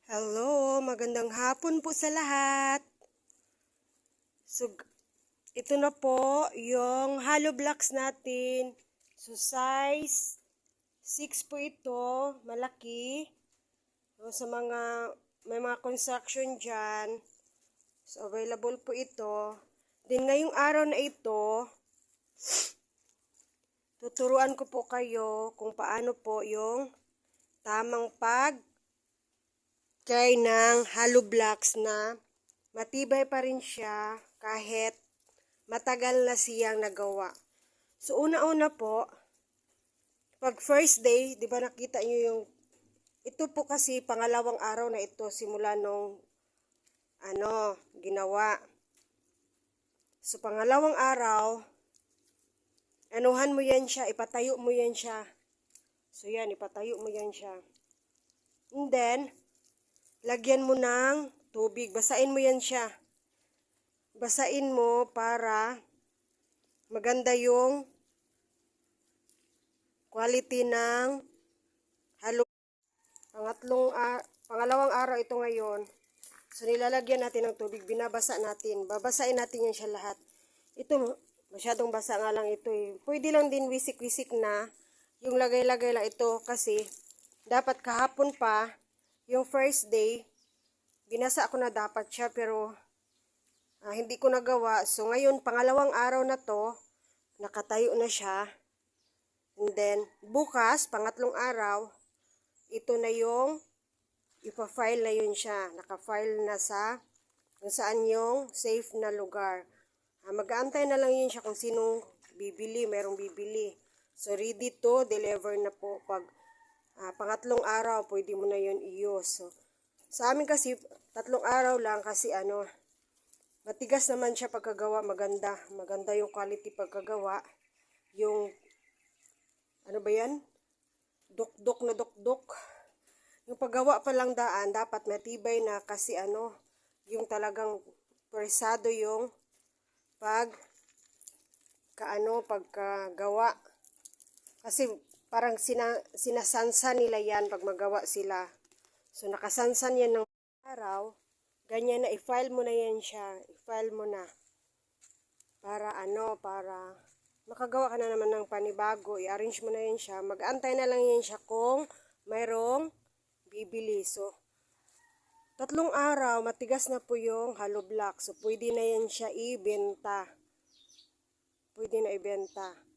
Hello, magandang hapon po sa lahat. So, ito na po yung hollow blocks natin. So, size 6 po ito, malaki. So, sa may mga construction dyan. So, available po ito. Then, ngayong araw na ito, tuturuan ko po kayo kung paano po yung tamang try ng hollow blocks na matibay pa rin siya kahit matagal na siyang nagawa. So, una-una po, pag first day, di ba nakita nyo yung, ito po kasi pangalawang araw na ito simula nung, ginawa. So, pangalawang araw, anuhan mo yan siya, ipatayo mo yan siya. So, yan, ipatayo mo yan siya. And then, lagyan mo ng tubig. Basain mo yan siya. Basain mo para maganda yung quality ng halo. Pangalawang araw ito ngayon. So, nilalagyan natin ng tubig. Binabasa natin. Babasain natin yan siya lahat. Ito, masyadong basa nga lang ito eh. Pwede lang din wisik-wisik na yung lagay-lagay lang ito kasi dapat kahapon pa, yung first day, binasa ako na dapat siya pero hindi ko nagawa. So ngayon, pangalawang araw na to, nakatayo na siya. And then, bukas, pangatlong araw, ito na yung ipa-file na yun siya. Naka-file na sa kung saan yung safe na lugar. Mag-aantay na lang yun siya kung sinong bibili, merong bibili. So ready to deliver na po pag pangatlong araw, pwede mo na yun i-use. So, sa amin kasi, 3 araw lang kasi matigas naman siya pagkagawa, maganda. Maganda yung quality pagkagawa. Yung, dukdok na dukdok. Yung paggawa pa lang daan, dapat matibay na kasi yung talagang persado yung pagkagawa. Kasi parang sinasansan nila yan pag magawa sila. So, nakasansan yan ng araw. Ganyan na, i-file mo na yan siya. I-file mo na. Para para makagawa ka na naman ng panibago. I-arrange mo na yan siya. Mag-antay na lang yan siya kung mayroong bibili. So, 3 araw, matigas na po yung hollow block. So, pwede na yan siya ibenta. Pwede na ibenta.